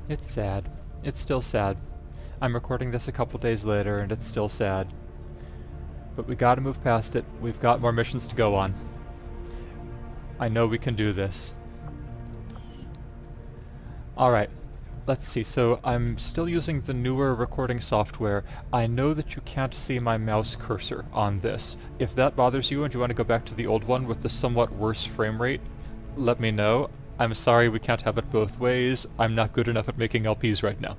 It's sad. It's still sad. I'm recording this a couple days later and it's still sad. But we gotta move past it. We've got more missions to go on. I know we can do this. Alright, let's see. So I'm still using the newer recording software. I know that you can't see my mouse cursor on this. If that bothers you and you want to go back to the old one with the somewhat worse frame rate, let me know. I'm sorry we can't have it both ways. I'm not good enough at making LPs right now.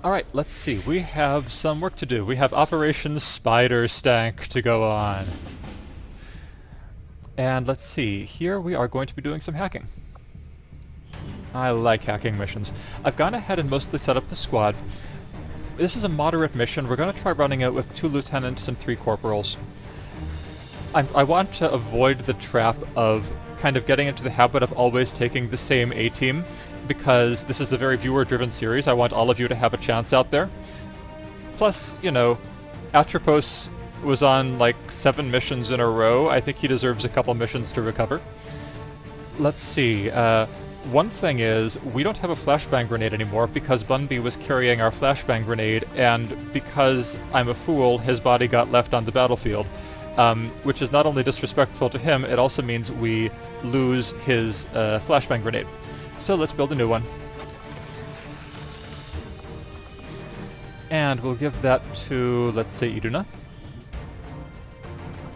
Alright, let's see. We have some work to do. We have Operation Spider Stank to go on. And let's see. Here we are going to be doing some hacking. I like hacking missions. I've gone ahead and mostly set up the squad. This is a moderate mission. We're going to try running it with 2 lieutenants and 3 corporals. I want to avoid the trap of kind of getting into the habit of always taking the same A-team, because this is a very viewer-driven series. I want all of you to have a chance out there. Plus, you know, Atropos was on like 7 missions in a row. I think he deserves a couple missions to recover. Let's see. One thing is, we don't have a flashbang grenade anymore because BunB was carrying our flashbang grenade, and because I'm a fool, his body got left on the battlefield. Which is not only disrespectful to him, it also means we lose his flashbang grenade. So let's build a new one. And we'll give that to, let's say, Iduna.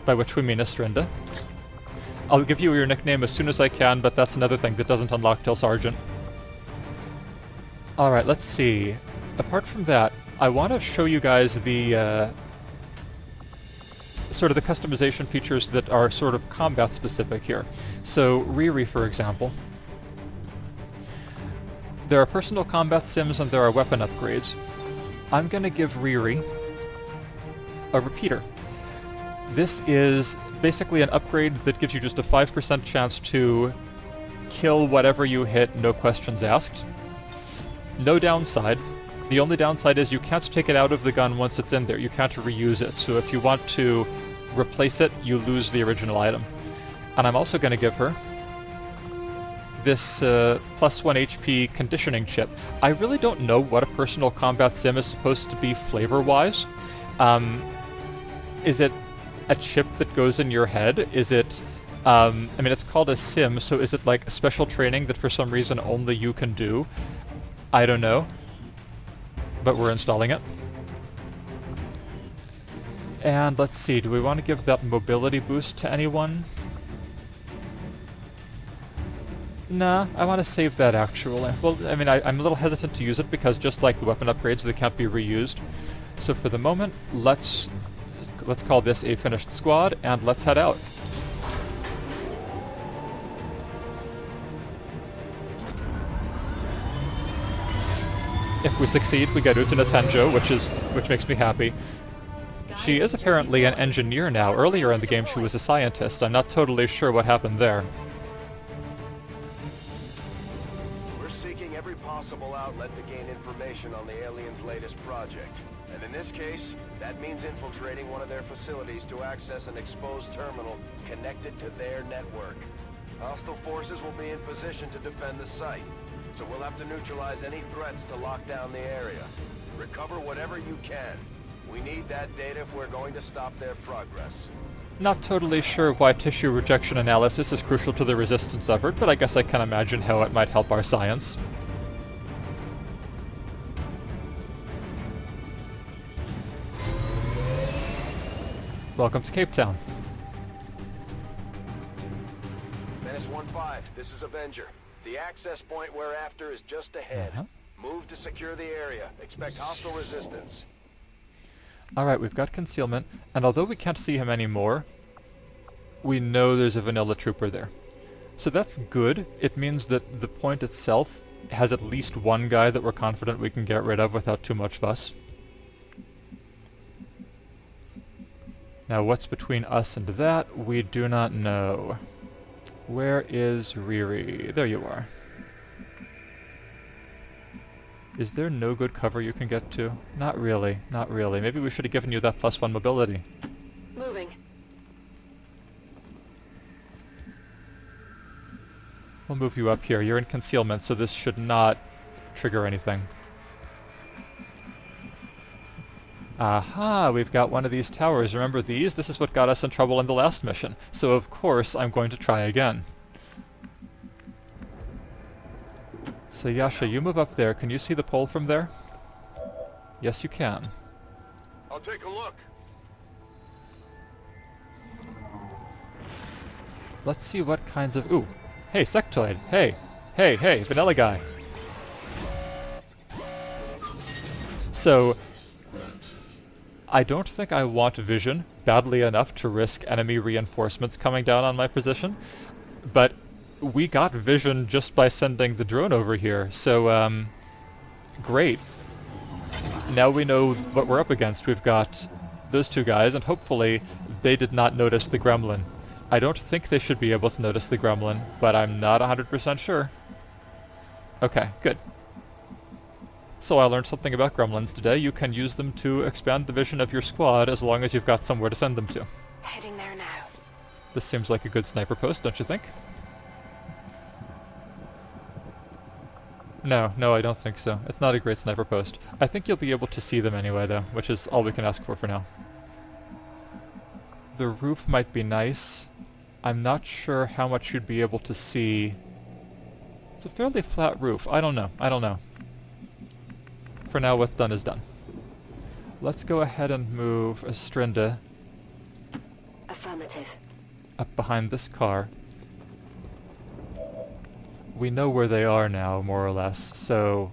By which we mean Estrinda. I'll give you your nickname as soon as I can, but that's another thing that doesn't unlock till Sergeant. Alright, let's see. Apart from that, I want to show you guys the sort of the customization features that are sort of combat specific here. So Riri, for example. There are personal combat sims and there are weapon upgrades. I'm going to give Riri a repeater. This is basically an upgrade that gives you just a 5% chance to kill whatever you hit, no questions asked. No downside. The only downside is you can't take it out of the gun once it's in there. You can't reuse it. So if you want to replace it, you lose the original item. And I'm also going to give her this plus 1 HP conditioning chip. I really don't know what a personal combat sim is supposed to be flavor-wise. Is it a chip that goes in your head? Is it... I mean, it's called a sim, so is it like special training that for some reason only you can do? I don't know. But we're installing it. And let's see, do we want to give that mobility boost to anyone? Nah, I want to save that actually. Well, I mean, I'm a little hesitant to use it because just like the weapon upgrades, they can't be reused. So for the moment, let's call this a finished squad, and let's head out. If we succeed, we get Utena Tenjo, which makes me happy. She is apparently an engineer now. Earlier in the game she was a scientist. I'm not totally sure what happened there. We're seeking every possible outlet to gain information on the aliens' latest project. And in this case, that means infiltrating one of their facilities to access an exposed terminal connected to their network. Hostile forces will be in position to defend the site, so we'll have to neutralize any threats to lock down the area. Recover whatever you can. We need that data if we're going to stop their progress. Not totally sure why tissue rejection analysis is crucial to the resistance effort, but I guess I can imagine how it might help our science. Welcome to Cape Town. Menace 1-5, this is Avenger. The access point we're after is just ahead. Move to secure the area. Expect hostile resistance. Alright, we've got concealment, and although we can't see him anymore, we know there's a vanilla trooper there. So that's good. It means that the point itself has at least one guy that we're confident we can get rid of without too much fuss. Now what's between us and that, we do not know. Where is Riri? There you are. Is there no good cover you can get to? Not really, not really. Maybe we should have given you that plus 1 mobility. Moving. We'll move you up here. You're in concealment, so this should not trigger anything. Aha, we've got one of these towers. Remember these? This is what got us in trouble in the last mission. So of course I'm going to try again. So Yasha, you move up there. Can you see the pole from there? Yes, you can. I'll take a look. Let's see what kinds of... Ooh! Hey, sectoid! Hey! Hey, hey, vanilla guy! So... I don't think I want vision badly enough to risk enemy reinforcements coming down on my position, but we got vision just by sending the drone over here, so, great. Now we know what we're up against. We've got those two guys, and hopefully they did not notice the gremlin. I don't think they should be able to notice the gremlin, but I'm not 100% sure. Okay, good. So I learned something about gremlins today. You can use them to expand the vision of your squad as long as you've got somewhere to send them to. Heading there now. This seems like a good sniper post, don't you think? No, I don't think so. It's not a great sniper post. I think you'll be able to see them anyway, though, which is all we can ask for now. The roof might be nice. I'm not sure how much you'd be able to see. It's a fairly flat roof. I don't know. For now, what's done is done. Let's go ahead and move Astrinda Affirmative. up behind this car. We know where they are now, more or less, so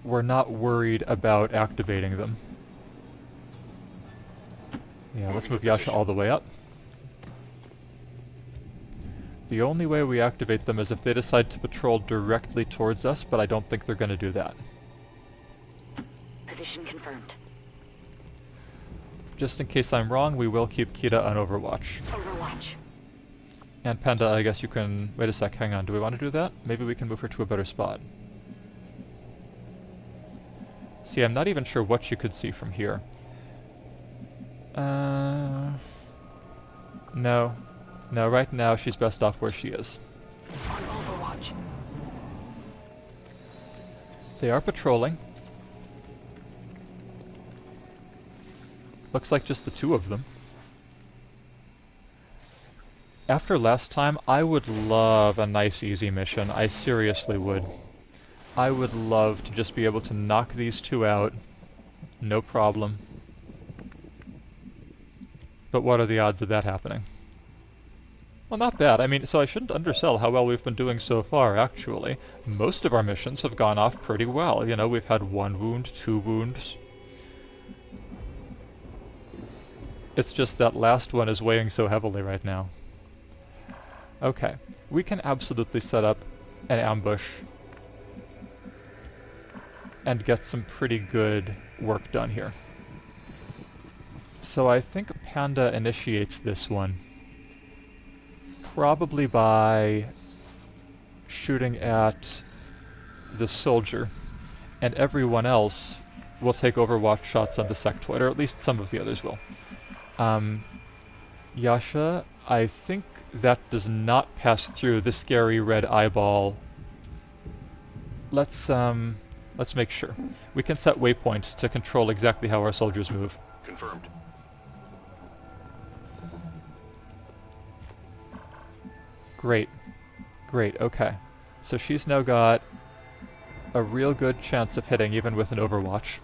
we're not worried about activating them. Yeah, let's move Yasha all the way up. The only way we activate them is if they decide to patrol directly towards us, but I don't think they're going to do that. Position confirmed. Just in case I'm wrong, we will keep Kita on Overwatch. Overwatch. And Panda, I guess you can... Wait a sec, hang on. Do we want to do that? Maybe we can move her to a better spot. See, I'm not even sure what you could see from here. No. No, right now she's best off where she is. On Overwatch. They are patrolling. Looks like just the two of them. After last time, I would love a nice easy mission. I seriously would. I would love to just be able to knock these two out. No problem. But what are the odds of that happening? Well, not bad. I mean, so I shouldn't undersell how well we've been doing so far, actually. Most of our missions have gone off pretty well. You know, we've had 1 wound, 2 wounds. It's just that last one is weighing so heavily right now. Okay, we can absolutely set up an ambush and get some pretty good work done here. So I think Panda initiates this one. Probably by shooting at the soldier, and everyone else will take Overwatch shots on the sectoid, or at least some of the others will. Yasha, I think that does not pass through the scary red eyeball. Let's make sure. We can set waypoints to control exactly how our soldiers move. Confirmed. Great. Great, okay. So she's now got a real good chance of hitting even with an Overwatch.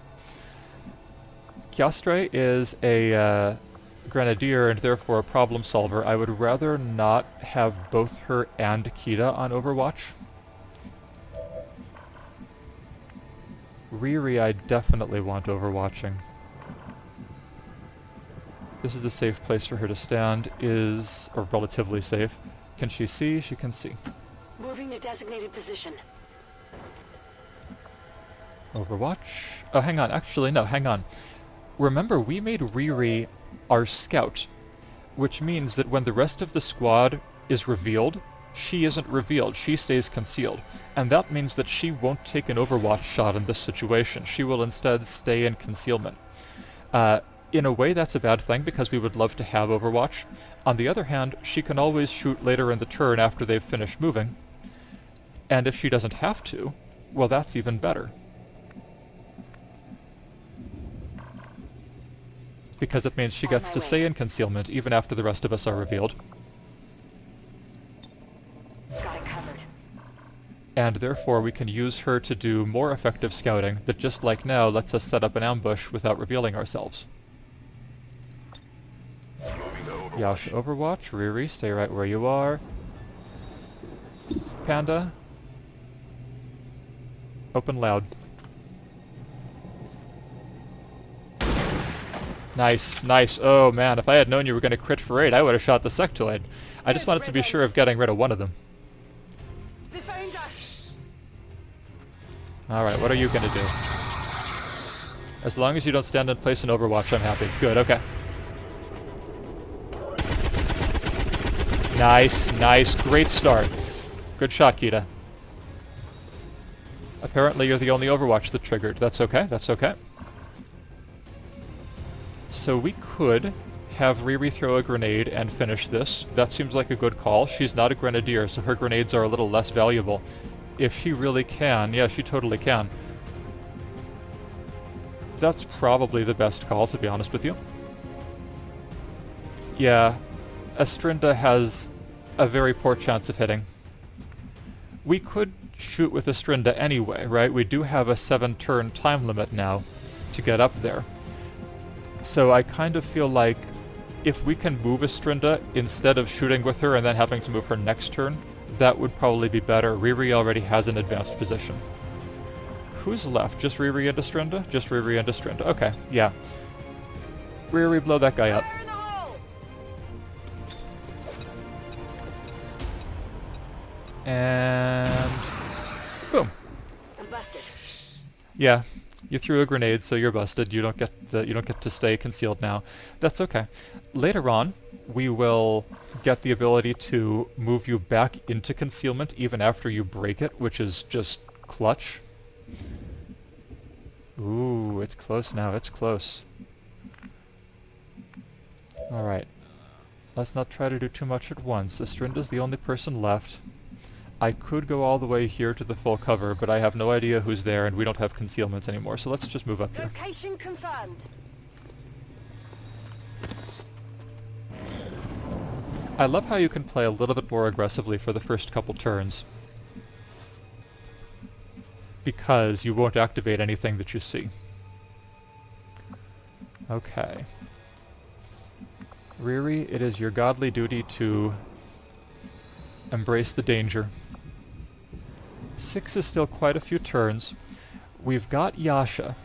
Kyastre is a grenadier and therefore a problem solver. I would rather not have both her and Kita on Overwatch. Riri I definitely want overwatching. This is a safe place for her to stand, or relatively safe. Can she see? She can see. Moving to designated position. Overwatch? Oh, hang on. Actually, no, hang on. Remember, we made Riri our scout, which means that when the rest of the squad is revealed, she isn't revealed. She stays concealed. And that means that she won't take an Overwatch shot in this situation. She will instead stay in concealment. In a way, that's a bad thing because we would love to have Overwatch. On the other hand, she can always shoot later in the turn after they've finished moving. And if she doesn't have to, well, that's even better. Because it means she gets to stay in concealment even after the rest of us are revealed. Got it covered. And therefore we can use her to do more effective scouting that, just like now, lets us set up an ambush without revealing ourselves. Yasha Overwatch, Riri, stay right where you are. Panda, open loud. Nice, nice. Oh man, if I had known you were going to crit for 8, I would have shot the sectoid. I just wanted to be sure of getting rid of one of them. Alright, what are you going to do? As long as you don't stand in place in Overwatch, I'm happy. Good, okay. Nice, nice. Great start. Good shot, Kita. Apparently you're the only Overwatch that triggered. That's okay, that's okay. So we could have Riri throw a grenade and finish this. That seems like a good call. She's not a grenadier, so her grenades are a little less valuable. If she really can, yeah, she totally can. That's probably the best call, to be honest with you. Yeah, Astrinda has a very poor chance of hitting. We could shoot with Astrinda anyway, right? We do have a 7-turn time limit now to get up there. So I kind of feel like if we can move Astrinda instead of shooting with her and then having to move her next turn, that would probably be better. Riri already has an advanced position. Who's left? Just Riri and Astrinda? Just Riri and Astrinda. Okay, yeah. Riri, blow that guy up. And boom. I'm busted. Yeah, you threw a grenade, so you're busted. You don't get to stay concealed now. That's okay. Later on, we will get the ability to move you back into concealment even after you break it, which is just clutch. Ooh, it's close now. It's close. All right. Let's not try to do too much at once. Astrinda's the only person left. I could go all the way here to the full cover, but I have no idea who's there, and we don't have concealment anymore, so let's just move up here. Location confirmed. I love how you can play a little bit more aggressively for the first couple turns, because you won't activate anything that you see. Okay. Riri, it is your godly duty to embrace the danger. 6 is still quite a few turns. We've got Yasha,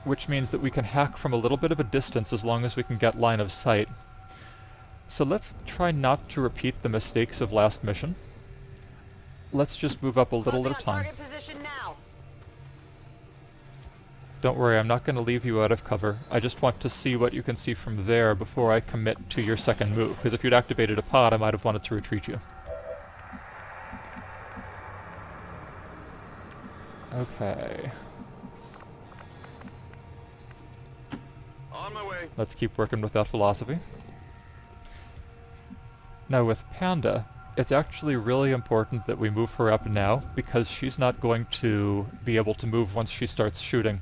which means that we can hack from a little bit of a distance as long as we can get line of sight. So let's try not to repeat the mistakes of last mission. Let's just move up a little at a time. Don't worry, I'm not going to leave you out of cover. I just want to see what you can see from there before I commit to your second move, because if you'd activated a pod, I might have wanted to retreat you. Okay. On my way. Let's keep working with that philosophy. Now with Panda, it's actually really important that we move her up now, because she's not going to be able to move once she starts shooting.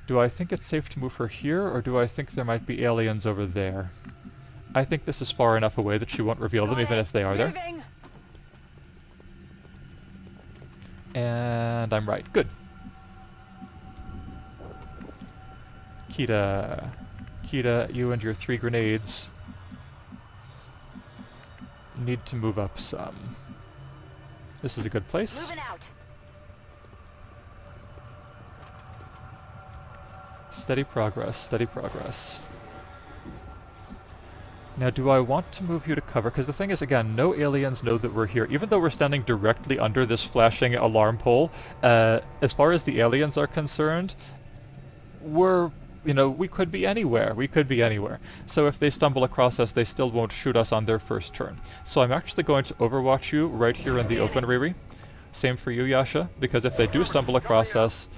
Do I think it's safe to move her here, or do I think there might be aliens over there? I think this is far enough away that she won't reveal them, even if they are there. And I'm right. Good. Kita, you and your 3 grenades need to move up some. This is a good place. Moving out. Steady progress, steady progress. Now, do I want to move you to cover? Because the thing is, again, no aliens know that we're here. Even though we're standing directly under this flashing alarm pole, as far as the aliens are concerned, we're, we could be anywhere. We could be anywhere. So if they stumble across us, they still won't shoot us on their first turn. So I'm actually going to overwatch you right here in the open, Riri. Same for you, Yasha, because if they do stumble across us,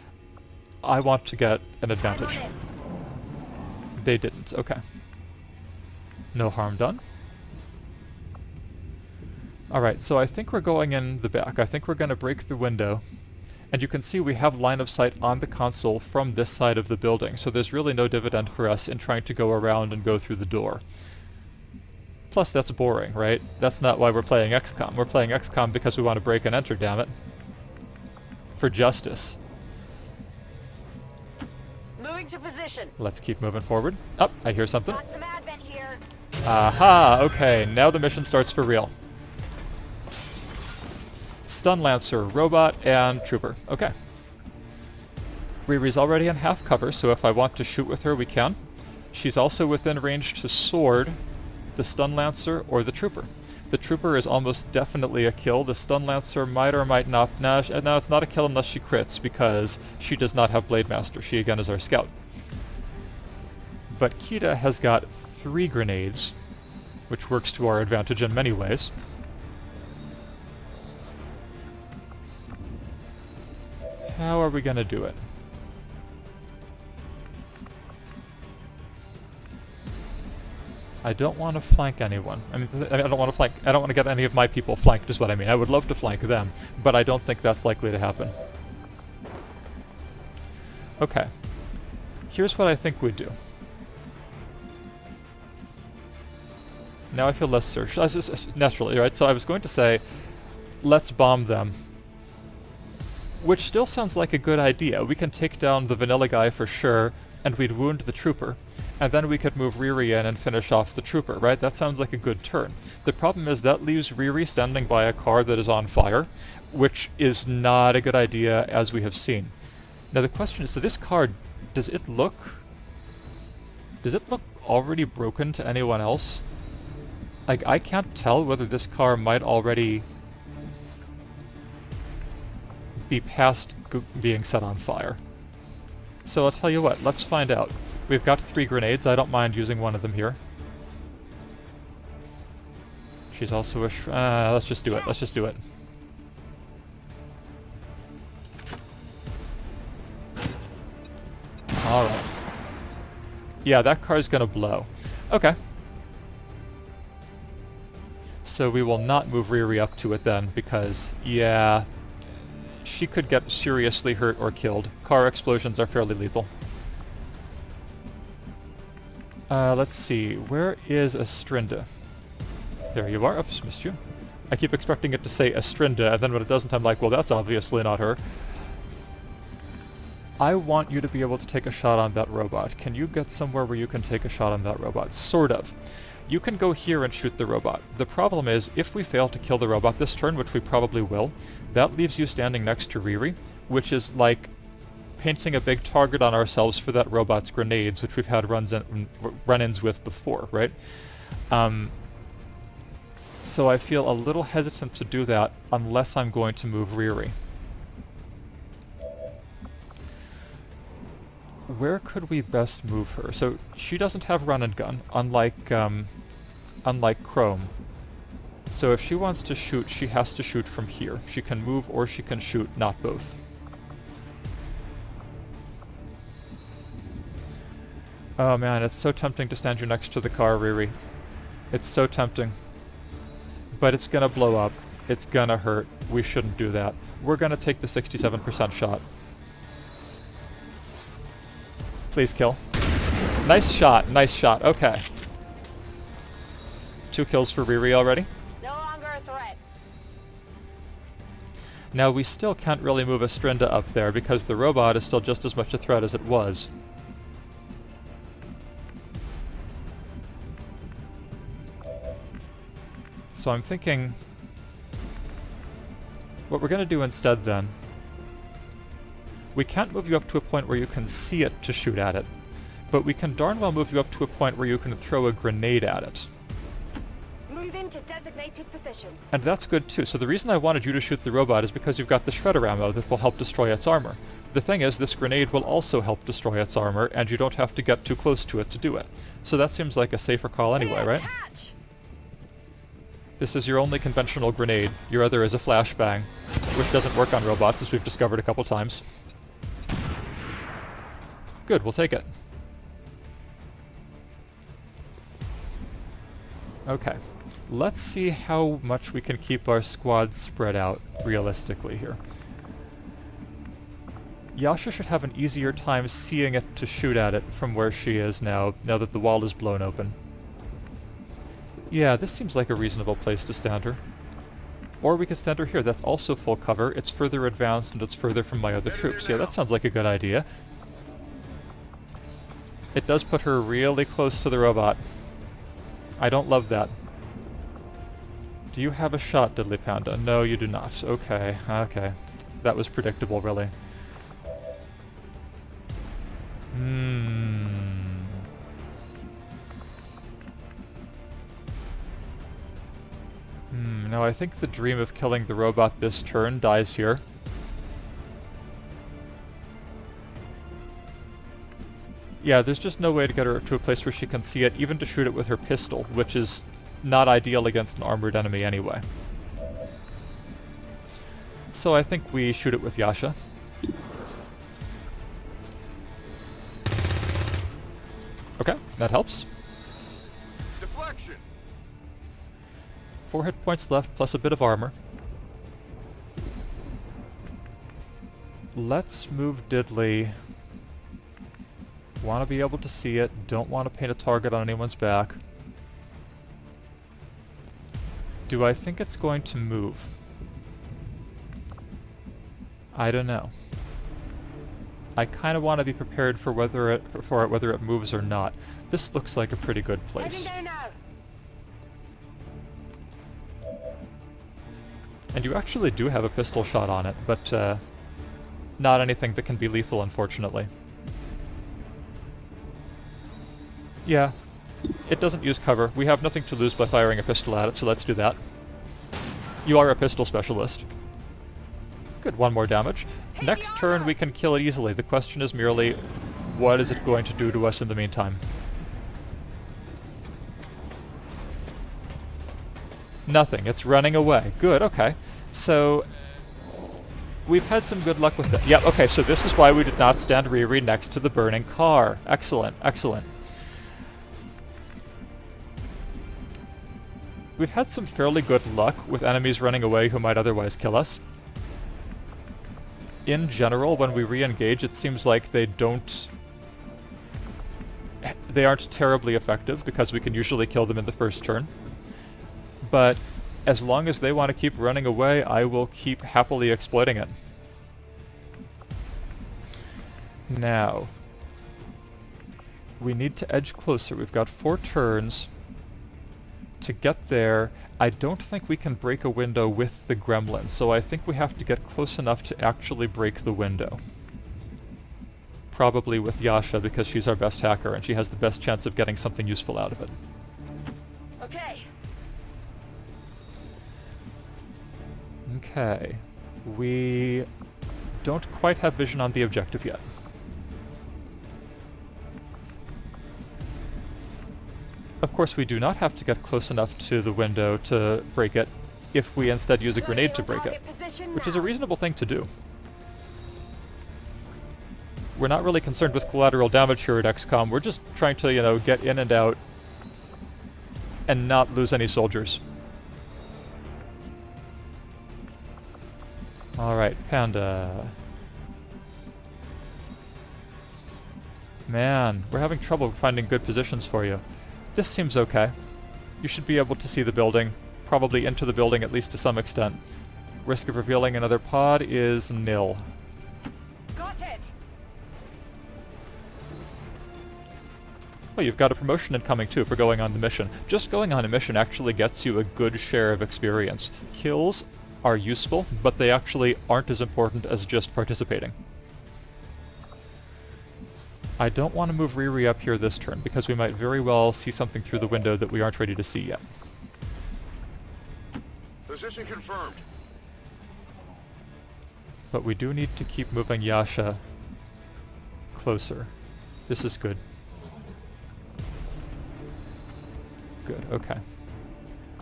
I want to get an advantage. They didn't. Okay. No harm done. Alright, so I think we're going in the back. I think we're going to break the window. And you can see we have line of sight on the console from this side of the building, so there's really no dividend for us in trying to go around and go through the door. Plus, that's boring, right? That's not why we're playing XCOM. We're playing XCOM because we want to break and enter, damn it. For justice. Moving to position. Let's keep moving forward. Oh, I hear something. Got some advent here. Aha! Okay, now the mission starts for real. Stun Lancer, Robot, and Trooper. Okay. Riri's already in half cover, so if I want to shoot with her, we can. She's also within range to sword the Stun Lancer or the Trooper. The Trooper is almost definitely a kill. The Stun Lancer might or might not. No, it's not a kill unless she crits, because she does not have Blade Master. She, again, is our scout. But Kita has got 3 grenades, which works to our advantage in many ways. How are we going to do it? I don't want to flank anyone. I don't want to flank. I don't want to get any of my people flanked, is what I mean. I would love to flank them, but I don't think that's likely to happen. Okay. Here's what I think we'd do. Now I feel less certain. Naturally, right? So I was going to say, let's bomb them. Which still sounds like a good idea. We can take down the vanilla guy for sure, and we'd wound the Trooper. And then we could move Riri in and finish off the Trooper, right? That sounds like a good turn. The problem is that leaves Riri standing by a car that is on fire, which is not a good idea, as we have seen. Now the question is, so this car, does it look already broken to anyone else? Like, I can't tell whether this car might already be past being set on fire. So I'll tell you what, let's find out. We've got 3 grenades. I don't mind using one of them here. She's also a let's just do it. Let's just do it. Alright. Yeah, that car's gonna blow. Okay. So we will not move Riri up to it then, because, yeah, she could get seriously hurt or killed. Car explosions are fairly lethal. Let's see, where is Astrinda? There you are. Oops, missed you. I keep expecting it to say Astrinda, and then when it doesn't, I'm like, well, that's obviously not her. I want you to be able to take a shot on that robot. Can you get somewhere where you can take a shot on that robot? Sort of. You can go here and shoot the robot. The problem is, if we fail to kill the robot this turn, which we probably will, that leaves you standing next to Riri, which is like painting a big target on ourselves for that robot's grenades, which we've had run-ins with before, right? So I feel a little hesitant to do that unless I'm going to move Riri. Where could we best move her? So she doesn't have run and gun, unlike Chrome. So if she wants to shoot, she has to shoot from here. She can move or she can shoot, not both. Oh man, it's so tempting to stand you next to the car, Riri. It's so tempting. But it's gonna blow up. It's gonna hurt. We shouldn't do that. We're gonna take the 67% shot. Please kill. Nice shot, nice shot. Okay. 2 kills for Riri already. No longer a threat. Now we still can't really move Astrinda up there because the robot is still just as much a threat as it was. So I'm thinking what we're going to do instead then, we can't move you up to a point where you can see it to shoot at it, but we can darn well move you up to a point where you can throw a grenade at it. Move into designated position. And that's good too. So the reason I wanted you to shoot the robot is because you've got the shredder ammo that will help destroy its armor. The thing is, this grenade will also help destroy its armor, and you don't have to get too close to it to do it. So that seems like a safer call anyway, right? Hatch. This is your only conventional grenade. Your other is a flashbang, which doesn't work on robots, as we've discovered a couple times. Good, we'll take it. Okay. Let's see how much we can keep our squad spread out realistically here. Yasha should have an easier time seeing it to shoot at it from where she is now that the wall is blown open. Yeah, this seems like a reasonable place to stand her. Or we could stand her here. That's also full cover. It's further advanced and it's further from my other troops. Yeah, that sounds like a good idea. It does put her really close to the robot. I don't love that. Do you have a shot, Diddly Panda? No, you do not. Okay, okay. That was predictable, really. Now I think the dream of killing the robot this turn dies here. Yeah, there's just no way to get her to a place where she can see it, even to shoot it with her pistol, which is not ideal against an armored enemy anyway. So I think we shoot it with Yasha. Okay, that helps. Deflection. 4 hit points left, plus a bit of armor. Let's move Diddly. Want to be able to see it, don't want to paint a target on anyone's back. Do I think it's going to move? I don't know. I kind of want to be prepared for whether it moves or not. This looks like a pretty good place. And you actually do have a pistol shot on it, but not anything that can be lethal, unfortunately. Yeah, it doesn't use cover. We have nothing to lose by firing a pistol at it, so let's do that. You are a pistol specialist. Good, 1 more damage. Next turn we can kill it easily. The question is merely, what is it going to do to us in the meantime? Nothing. It's running away. Good, okay. So, we've had some good luck with it. Yep, okay, so this is why we did not stand Riri next to the burning car. Excellent, excellent. We've had some fairly good luck with enemies running away who might otherwise kill us. In general, when we re-engage, it seems like they aren't terribly effective, because we can usually kill them in the first turn. But as long as they want to keep running away, I will keep happily exploiting it. Now, we need to edge closer. We've got 4 turns. To get there, I don't think we can break a window with the gremlin, so I think we have to get close enough to actually break the window. Probably with Yasha, because she's our best hacker and she has the best chance of getting something useful out of it. Okay. Okay. We don't quite have vision on the objective yet. Of course, we do not have to get close enough to the window to break it, if we instead use a grenade to break it, which is a reasonable thing to do. We're not really concerned with collateral damage here at XCOM, we're just trying to, you know, get in and out and not lose any soldiers. Alright, Panda. Man, we're having trouble finding good positions for you. This seems okay. You should be able to see the building, probably into the building at least to some extent. Risk of revealing another pod is nil. Got it. Well, you've got a promotion incoming too for going on the mission. Just going on a mission actually gets you a good share of experience. Kills are useful, but they actually aren't as important as just participating. I don't want to move Riri up here this turn, because we might very well see something through the window that we aren't ready to see yet. Position confirmed. But we do need to keep moving Yasha closer. This is good. Good, okay.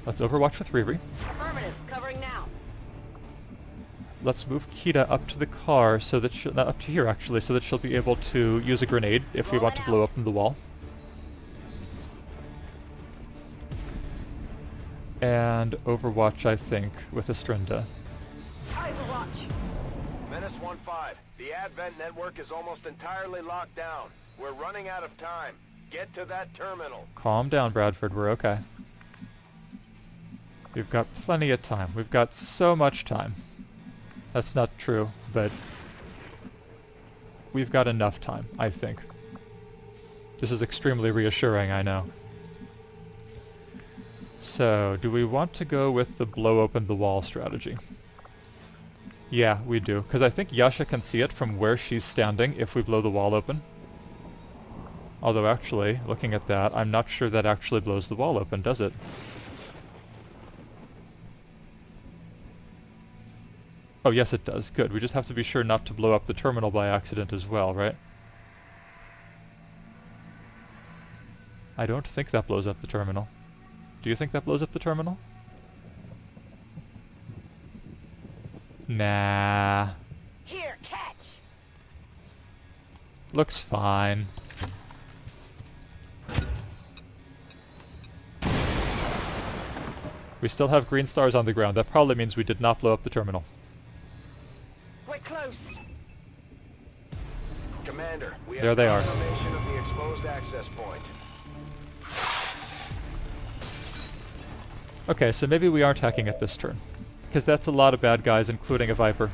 Let's overwatch with Riri. Affirmative. Covering now. Let's move Kita up to the car so that she'll, up to here actually, so that she'll be able to use a grenade if we want to blow open the wall. and Overwatch, I think, with Astrinda. Overwatch. Menace 1-5. The Advent network is almost entirely locked down. We're running out of time. Get to that terminal. Calm down, Bradford. We're okay. We've got plenty of time. We've got so much time. That's not true, but we've got enough time, I think. This is extremely reassuring, I know. So, do we want to go with the blow open the wall strategy? Yeah, we do, because I think Yasha can see it from where she's standing if we blow the wall open. Although actually, looking at that, I'm not sure that actually blows the wall open, does it? Oh yes it does, good. We just have to be sure not to blow up the terminal by accident as well, right? I don't think that blows up the terminal. Do you think that blows up the terminal? Nah. Here, catch. Looks fine. We still have green stars on the ground. That probably means we did not blow up the terminal. We're close. Commander, we There have they are. confirmation of the exposed access point. Okay, so maybe we aren't hacking it this turn. Because that's a lot of bad guys, including a Viper.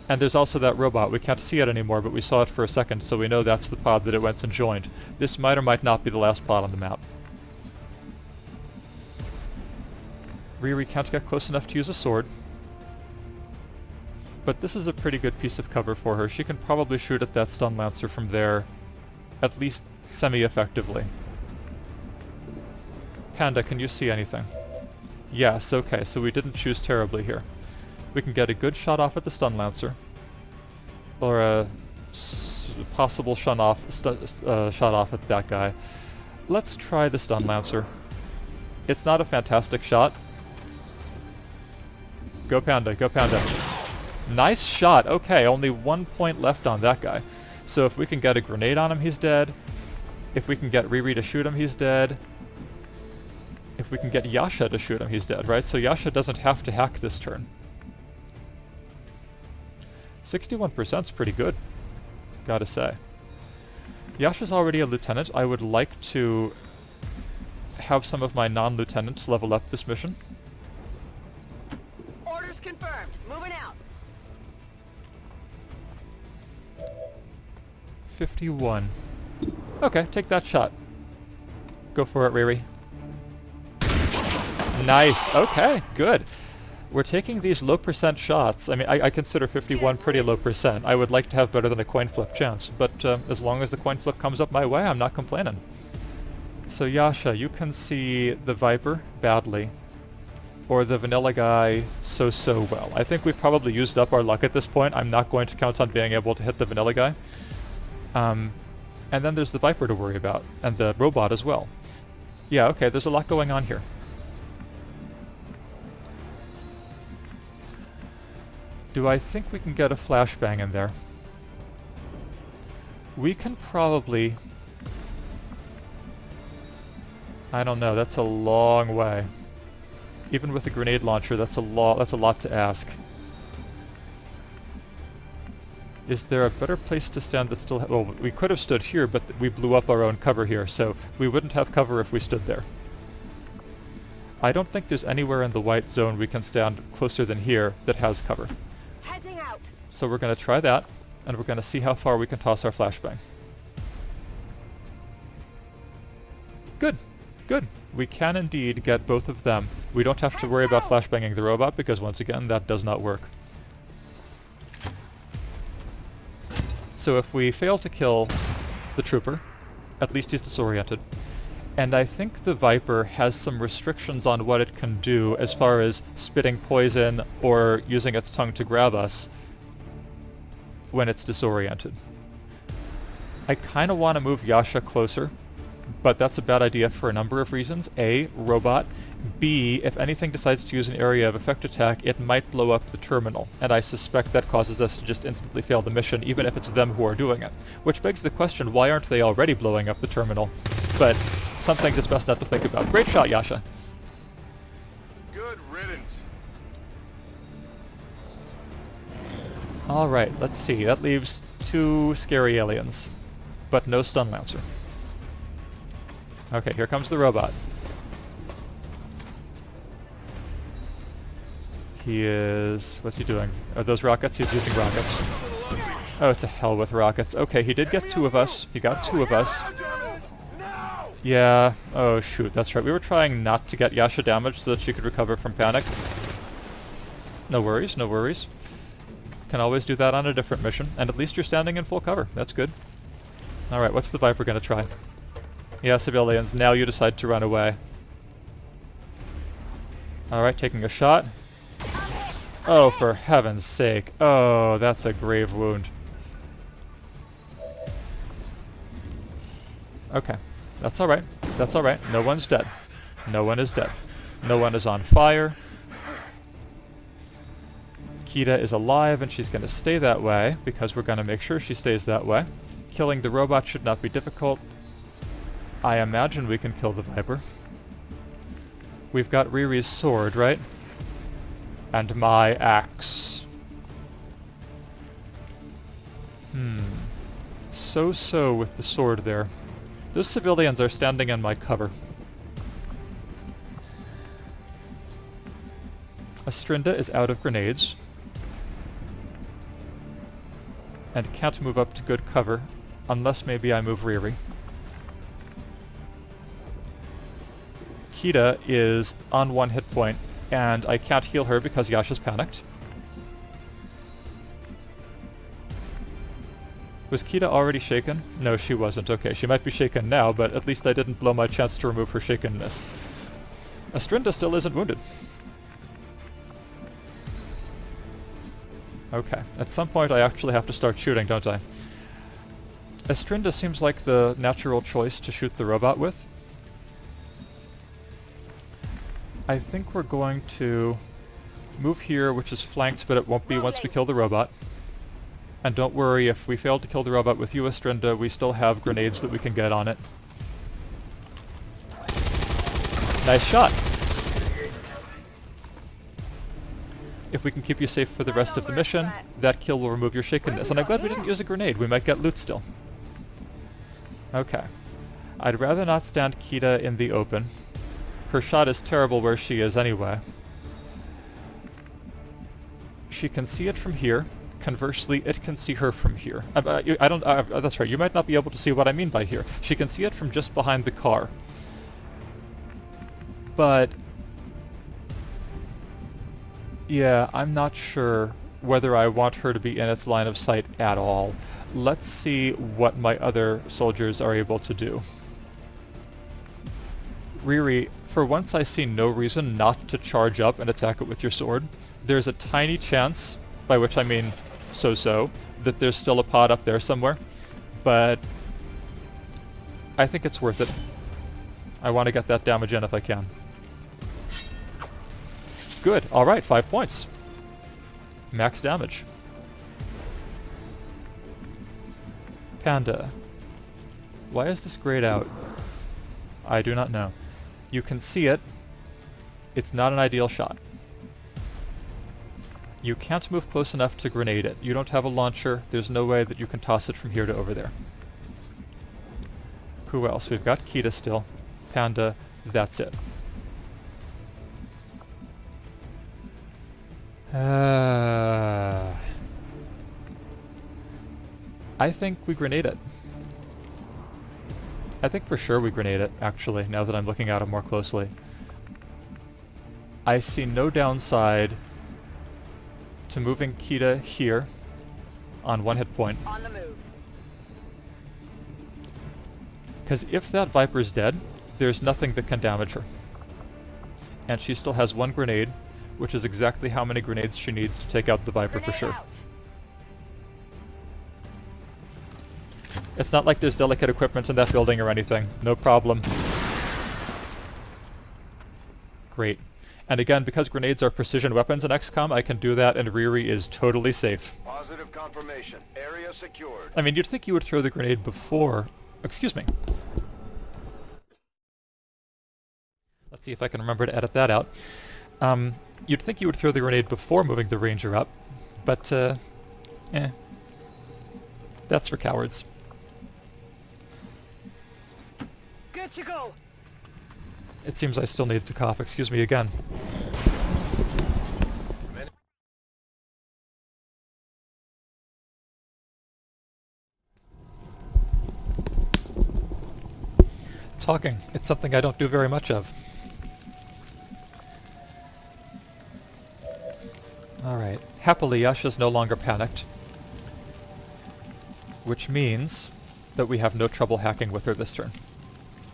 And there's also that robot. We can't see it anymore, but we saw it for a second, so we know that's the pod that it went and joined. This might or might not be the last pod on the map. Riri can't get close enough to use a sword. But this is a pretty good piece of cover for her. She can probably shoot at that stun lancer from there, at least semi-effectively. Panda, can you see anything? Yes, okay, so we didn't choose terribly here. We can get a good shot off at the stun lancer, or a possible shot off at that guy. Let's try the stun lancer. It's not a fantastic shot. Go Panda, go Panda. Nice shot, okay, only 1 point left on that guy. So if we can get a grenade on him, he's dead. If we can get Riri to shoot him, he's dead. If we can get Yasha to shoot him, he's dead, right? So Yasha doesn't have to hack this turn. 61%'s pretty good, gotta say. Yasha's already a lieutenant. I would like to have some of my non-lieutenants level up this mission. Orders confirmed. Moving out. 51. Okay, take that shot. Go for it, Riri. Nice. Okay, good. We're taking these low percent shots. I mean, I consider 51 pretty low percent. I would like to have better than a coin flip chance, but as long as the coin flip comes up my way, I'm not complaining. So Yasha, you can see the Viper badly, or the vanilla guy so well. I think we've probably used up our luck at this point. I'm not going to count on being able to hit the vanilla guy. And then there's the Viper to worry about, and the robot as well. Yeah, okay, there's a lot going on here. Do I think we can get a flashbang in there? We can probably... I don't know, that's a long way. Even with a grenade launcher, that's a lot to ask. Is there a better place to stand that still... well, we could have stood here, but we blew up our own cover here, so we wouldn't have cover if we stood there. I don't think there's anywhere in the white zone we can stand closer than here that has cover. Heading out. So we're going to try that, and we're going to see how far we can toss our flashbang. Good, good. We can indeed get both of them. We don't have to worry about flashbanging the robot, because once again, that does not work. So if we fail to kill the trooper, at least he's disoriented. And I think the Viper has some restrictions on what it can do as far as spitting poison or using its tongue to grab us when it's disoriented. I kind of want to move Yasha closer, but that's a bad idea for a number of reasons. A, robot. B, if anything decides to use an area of effect attack, it might blow up the terminal, and I suspect that causes us to just instantly fail the mission, even if it's them who are doing it. Which begs the question, why aren't they already blowing up the terminal? But some things it's best not to think about. Great shot, Yasha. Alright, let's see. That leaves 2 scary aliens, but no stun lancer. Okay, here comes the robot. He is... what's he doing? Are those rockets? He's using rockets. Oh, to hell with rockets. Okay, he did get 2 of us. He got 2 of us. Yeah. Oh, shoot. That's right. We were trying not to get Yasha damaged so that she could recover from panic. No worries, no worries. Can always do that on a different mission. And at least you're standing in full cover. That's good. Alright, what's the Viper gonna try? Yeah, civilians. Now you decide to run away. Alright, taking a shot. Oh, for heaven's sake. Oh, that's a grave wound. Okay. That's alright. That's alright. No one's dead. No one is dead. No one is on fire. Kita is alive and she's going to stay that way because we're going to make sure she stays that way. Killing the robot should not be difficult. I imagine we can kill the Viper. We've got Riri's sword, right? And my axe. So-so with the sword there. Those civilians are standing in my cover. Astrinda is out of grenades. And can't move up to good cover, unless maybe I move Riri. Kita is on 1 hit point, and I can't heal her because Yasha's panicked. Was Kita already shaken? No, she wasn't. Okay, she might be shaken now, but at least I didn't blow my chance to remove her shakenness. Astrinda still isn't wounded. Okay, at some point I actually have to start shooting, don't I? Astrinda seems like the natural choice to shoot the robot with. I think we're going to move here, which is flanked, but it won't be once we kill the robot. And don't worry, if we fail to kill the robot with you, Astrinda, we still have grenades that we can get on it. Nice shot! If we can keep you safe for the rest of the mission, that kill will remove your shakenness. And I'm glad we didn't use a grenade. We might get loot still. Okay. I'd rather not stand Kita in the open. Her shot is terrible where she is anyway. She can see it from here. Conversely, it can see her from here. That's right, you might not be able to see what I mean by here. She can see it from just behind the car. But yeah, I'm not sure whether I want her to be in its line of sight at all. Let's see what my other soldiers are able to do. Riri, for once I see no reason not to charge up and attack it with your sword. There's a tiny chance, by which I mean so-so, that there's still a pod up there somewhere, but I think it's worth it. I want to get that damage in if I can. Good. Alright, 5 points. Max damage. Panda. Why is this grayed out? I do not know. You can see it. It's not an ideal shot. You can't move close enough to grenade it. You don't have a launcher. There's no way that you can toss it from here to over there. Who else? We've got Kita still. Panda. That's it. I think we grenade it. I think for sure we grenade it, actually, now that I'm looking at it more closely. I see no downside to moving Kita here on 1 hit point. On the move. Because if that Viper's dead, there's nothing that can damage her. And she still has 1 grenade, which is exactly how many grenades she needs to take out the Viper for sure. It's not like there's delicate equipment in that building or anything. No problem. Great. And again, because grenades are precision weapons in XCOM, I can do that and Riri is totally safe. Positive confirmation. Area secured. I mean, you'd think you would throw the grenade before... Excuse me. Let's see if I can remember to edit that out. You'd think you would throw the grenade before moving the Ranger up, but Eh. That's for cowards. Good to go. It seems I still need to cough. Excuse me again. Talking. It's something I don't do very much of. Alright. Happily, Yasha's no longer panicked. Which means that we have no trouble hacking with her this turn.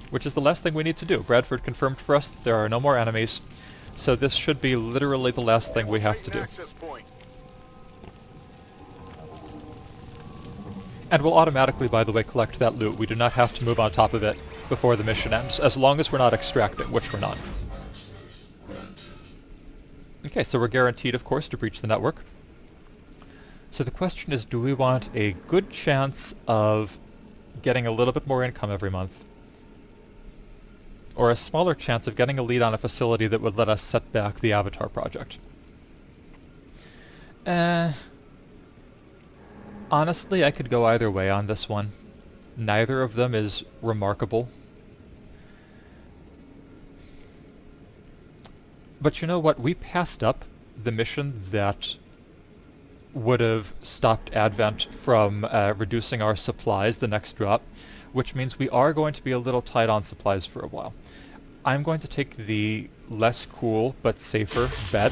Which is the last thing we need to do. Bradford confirmed for us that there are no more enemies, so this should be literally the last thing we have to do. And we'll automatically, by the way, collect that loot. We do not have to move on top of it before the mission ends, as long as we're not extracting, which we're not. Okay, so we're guaranteed, of course, to breach the network. So the question is, do we want a good chance of getting a little bit more income every month? Or a smaller chance of getting a lead on a facility that would let us set back the Avatar project? Honestly, I could go either way on this one. Neither of them is remarkable. But you know what? We passed up the mission that would have stopped Advent from reducing our supplies the next drop, which means we are going to be a little tight on supplies for a while. I'm going to take the less cool but safer bet.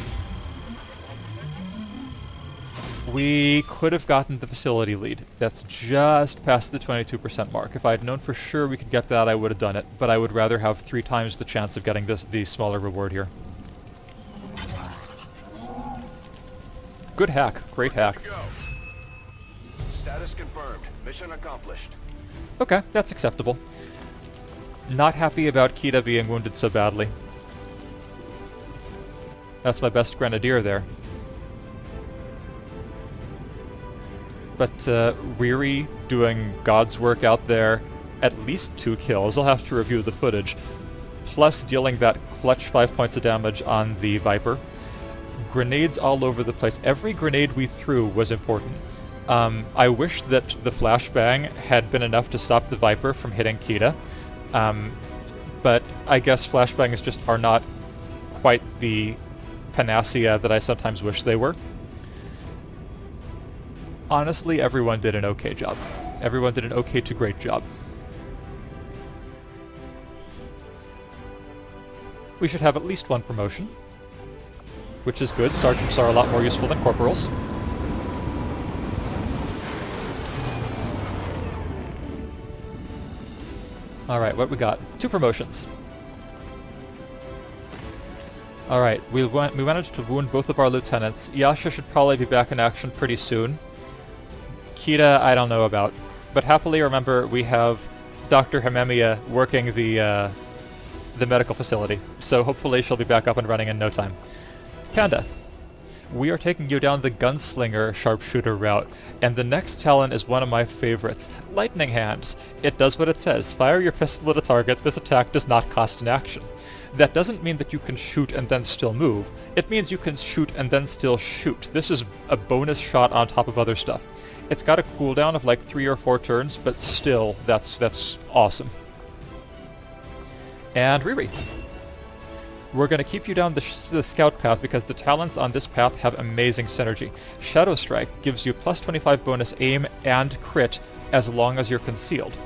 We could have gotten the facility lead. That's just past the 22% mark. If I had known for sure we could get that, I would have done it, but I would rather have 3 times the chance of getting the smaller reward here. Good hack. Great hack. Status confirmed. Mission accomplished. Okay, that's acceptable. Not happy about Kita being wounded so badly. That's my best grenadier there. But Riri doing God's work out there, at least 2 kills. I'll have to review the footage. Plus dealing that clutch 5 points of damage on the Viper. Grenades all over the place. Every grenade we threw was important. I wish that the flashbang had been enough to stop the Viper from hitting Kita. But I guess flashbangs just are not quite the panacea that I sometimes wish they were. Honestly, everyone did an okay job. Everyone did an okay to great job. We should have at least 1 promotion, which is good. Sergeants are a lot more useful than corporals. Alright, what we got? 2 promotions. Alright, we managed to wound both of our lieutenants. Yasha should probably be back in action pretty soon. Kita, I don't know about. But happily, remember, we have Dr. Hememia working the medical facility. So hopefully she'll be back up and running in no time. Panda, we are taking you down the gunslinger sharpshooter route, and the next talent is one of my favorites, Lightning Hands. It does what it says. Fire your pistol at a target. This attack does not cost an action. That doesn't mean that you can shoot and then still move. It means you can shoot and then still shoot. This is a bonus shot on top of other stuff. It's got a cooldown of like 3 or 4 turns, but still, that's awesome. And Riri. We're going to keep you down the scout path because the talents on this path have amazing synergy. Shadow Strike gives you plus 25 bonus aim and crit as long as you're concealed.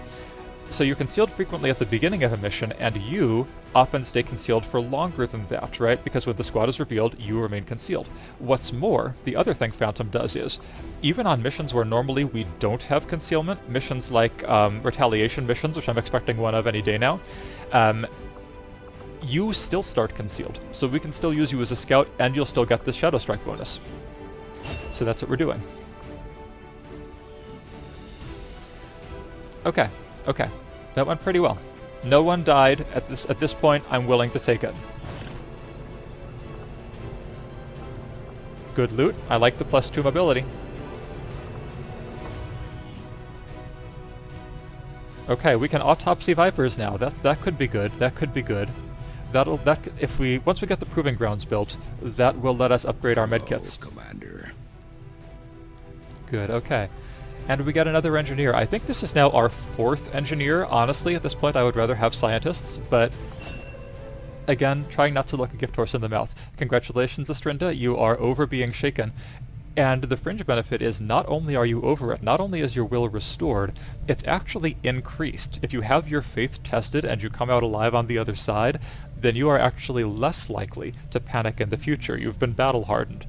So you're concealed frequently at the beginning of a mission, and you often stay concealed for longer than that, right? Because when the squad is revealed, you remain concealed. What's more, the other thing Phantom does is, even on missions where normally we don't have concealment, missions like retaliation missions, which I'm expecting one of any day now, you still start concealed. So we can still use you as a scout, and you'll still get this Shadow Strike bonus. So that's what we're doing. Okay. Okay, that went pretty well. No one died at this point. I'm willing to take it. Good loot. I like the +2 mobility. Okay, we can autopsy Vipers now. That could be good. That could be good. Once we get the proving grounds built, that will let us upgrade our medkits. Commander. Good, okay. And we got another engineer. I think this is now our 4th engineer. Honestly, at this point I would rather have scientists, but again, trying not to look a gift horse in the mouth. Congratulations, Astrinda, you are over being shaken. And the fringe benefit is not only are you over it, not only is your will restored, it's actually increased. If you have your faith tested and you come out alive on the other side, then you are actually less likely to panic in the future. You've been battle hardened.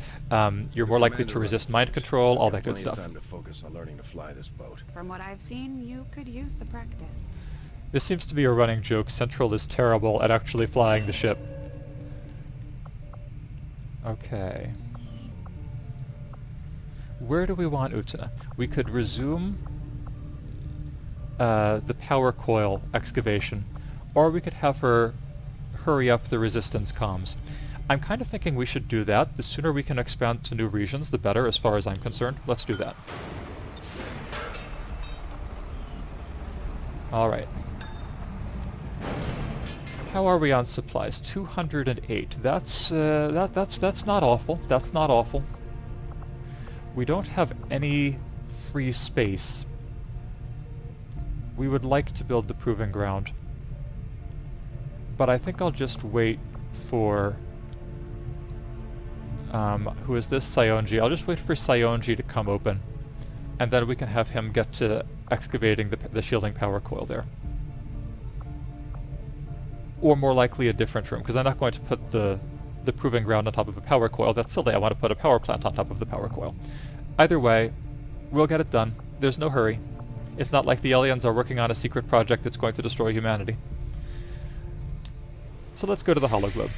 You're more likely to resist mind control, all that good stuff. Time to focus on learning to fly this boat. From what I've seen, you could use the practice. This seems to be a running joke. Central is terrible at actually flying the ship. Okay. Where do we want Utana? We could resume the power coil excavation, or we could have her hurry up the resistance comms. I'm kind of thinking we should do that. The sooner we can expand to new regions, the better as far as I'm concerned. Let's do that. Alright. How are we on supplies? 208. That's not awful. That's not awful. We don't have any free space. We would like to build the proving ground. But I think I'll just wait for... who is this? Sionji. I'll just wait for Sionji to come open. And then we can have him get to excavating the shielding power coil there. Or more likely a different room, because I'm not going to put the proving ground on top of a power coil. That's silly. I want to put a power plant on top of the power coil. Either way, we'll get it done. There's no hurry. It's not like the aliens are working on a secret project that's going to destroy humanity. So let's go to the hologlobe.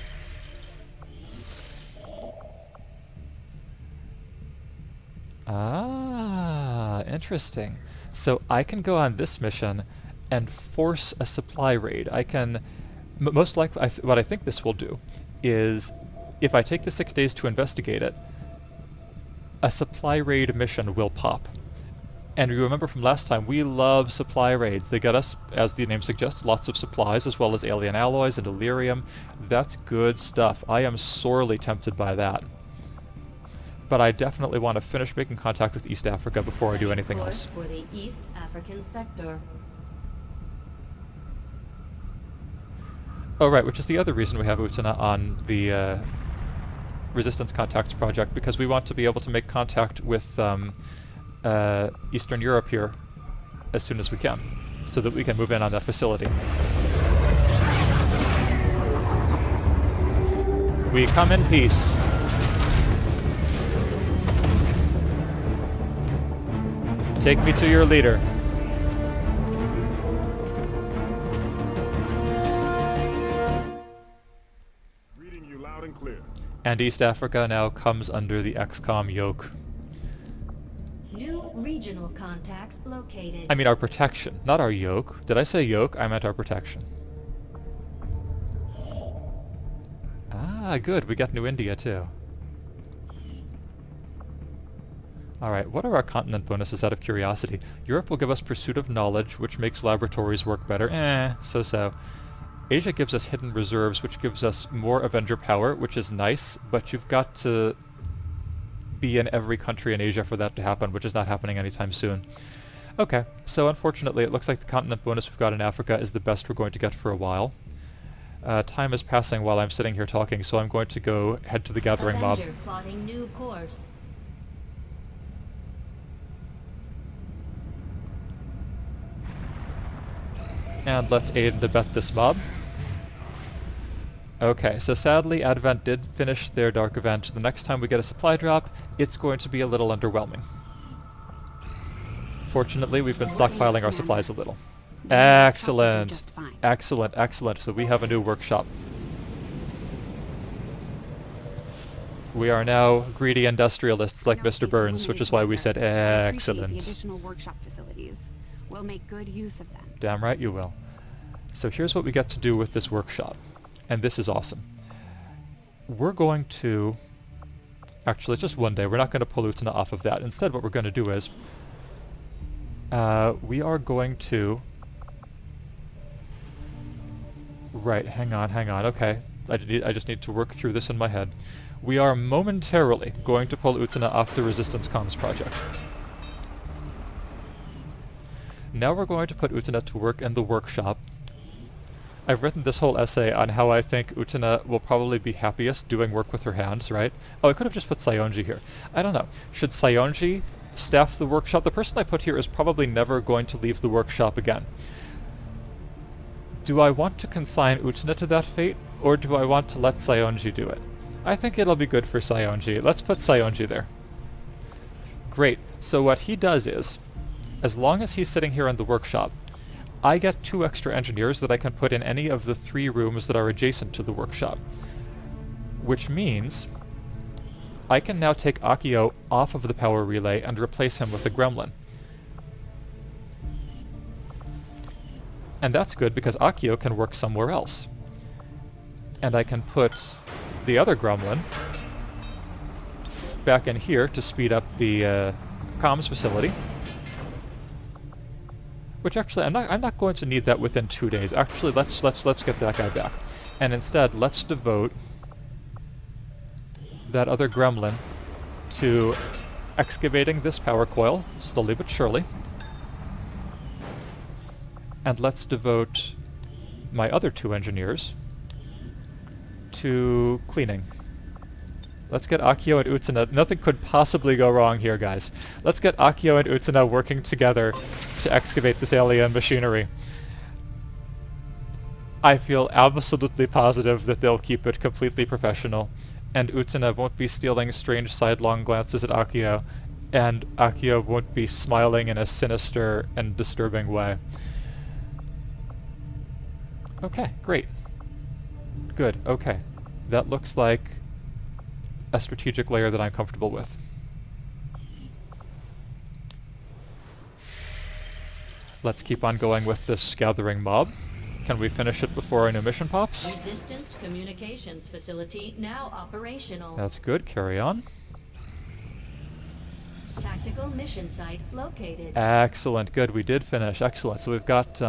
Ah, interesting. So I can go on this mission and force a supply raid. I can... most likely, what I think this will do is, if I take the 6 days to investigate it, a supply raid mission will pop. And you remember from last time, we love supply raids. They get us, as the name suggests, lots of supplies, as well as alien alloys and Delirium. That's good stuff. I am sorely tempted by that. But I definitely want to finish making contact with East Africa before I do anything else. For the East African sector. Oh right, which is the other reason we have Utana on the Resistance Contacts project, because we want to be able to make contact with Eastern Europe here as soon as we can, so that we can move in on that facility. We come in peace. Take me to your leader. Reading you loud and clear. And East Africa now comes under the XCOM yoke. New regional contacts located. I mean our protection, not our yoke. Did I say yoke? I meant our protection. Ah, good. We got New India too. Alright, what are our continent bonuses out of curiosity? Europe will give us pursuit of knowledge, which makes laboratories work better. So-so. Asia gives us hidden reserves, which gives us more Avenger power, which is nice, but you've got to be in every country in Asia for that to happen, which is not happening anytime soon. Okay, so unfortunately it looks like the continent bonus we've got in Africa is the best we're going to get for a while. Time is passing while I'm sitting here talking, so I'm going to go head to the gathering mob. Avenger plotting new course. And let's aid and abet this mob. Okay, so sadly Advent did finish their dark event. The next time we get a supply drop, it's going to be a little underwhelming. Fortunately, we've been stockpiling our supplies a little. Excellent! Excellent, excellent. So we have a new workshop. We are now greedy industrialists like Mr. Burns, which is why we said excellent. The additional workshop facilities. We'll make good use of them. Damn right you will. So here's what we get to do with this workshop. And this is awesome. We're going to... Actually, it's just one day. We're not going to pull Utana off of that. Instead, what we're going to do is... we are going to... Right, hang on. Okay. I just need to work through this in my head. We are momentarily going to pull Utana off the Resistance Comms project. Now we're going to put Utena to work in the workshop. I've written this whole essay on how I think Utena will probably be happiest doing work with her hands, right? Oh, I could have just put Sayonji here. I don't know. Should Sayonji staff the workshop? The person I put here is probably never going to leave the workshop again. Do I want to consign Utena to that fate, or do I want to let Sayonji do it? I think it'll be good for Sayonji. Let's put Sayonji there. Great. So what he does is, as long as he's sitting here in the workshop, I get 2 extra engineers that I can put in any of the 3 rooms that are adjacent to the workshop. Which means I can now take Akio off of the power relay and replace him with a gremlin. And that's good because Akio can work somewhere else. And I can put the other gremlin back in here to speed up the comms facility. Which actually, I'm not going to need that within 2 days. Actually, let's get that guy back. And instead, let's devote that other gremlin to excavating this power coil, slowly but surely. And let's devote my other 2 engineers to cleaning. Let's get Akio and Utena. Nothing could possibly go wrong here, guys. Let's get Akio and Utena working together to excavate this alien machinery. I feel absolutely positive that they'll keep it completely professional, and Utena won't be stealing strange sidelong glances at Akio, and Akio won't be smiling in a sinister and disturbing way. Okay, great. Good, okay. That looks like a strategic layer that I'm comfortable with. Let's keep on going with this gathering mob. Can we finish it before our new mission pops? Resistance communications facility now operational. That's good, carry on. Tactical mission site located. Excellent, good, we did finish, excellent. So we've got,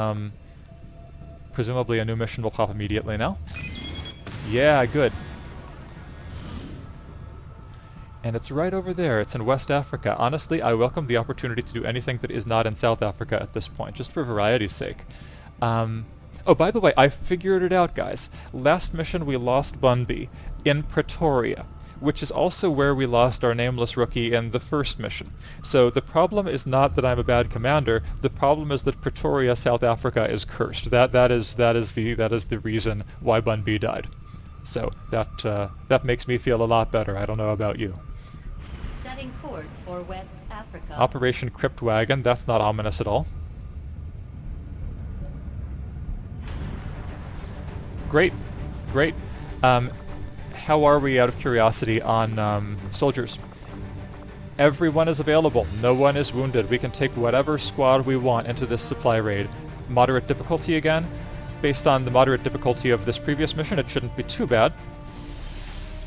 presumably a new mission will pop immediately now. Yeah, good. And it's right over there. It's in West Africa. Honestly, I welcome the opportunity to do anything that is not in South Africa at this point, just for variety's sake. Oh, by the way, I figured it out, guys. Last mission we lost BunB in Pretoria, which is also where we lost our nameless rookie in the first mission. So the problem is not that I'm a bad commander. The problem is that Pretoria, South Africa, is cursed. That is the reason why BunB died. So that makes me feel a lot better. I don't know about you. Setting course for West Africa. Operation Cryptwagon, that's not ominous at all. Great, great. How are we, out of curiosity, on soldiers? Everyone is available. No one is wounded. We can take whatever squad we want into this supply raid. Moderate difficulty again. Based on the moderate difficulty of this previous mission, it shouldn't be too bad.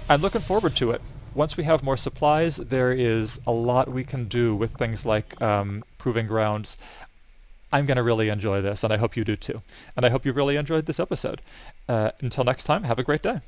I'm looking forward to it. Once we have more supplies, there is a lot we can do with things like proving grounds. I'm going to really enjoy this, and I hope you do too. And I hope you really enjoyed this episode. Until next time, have a great day.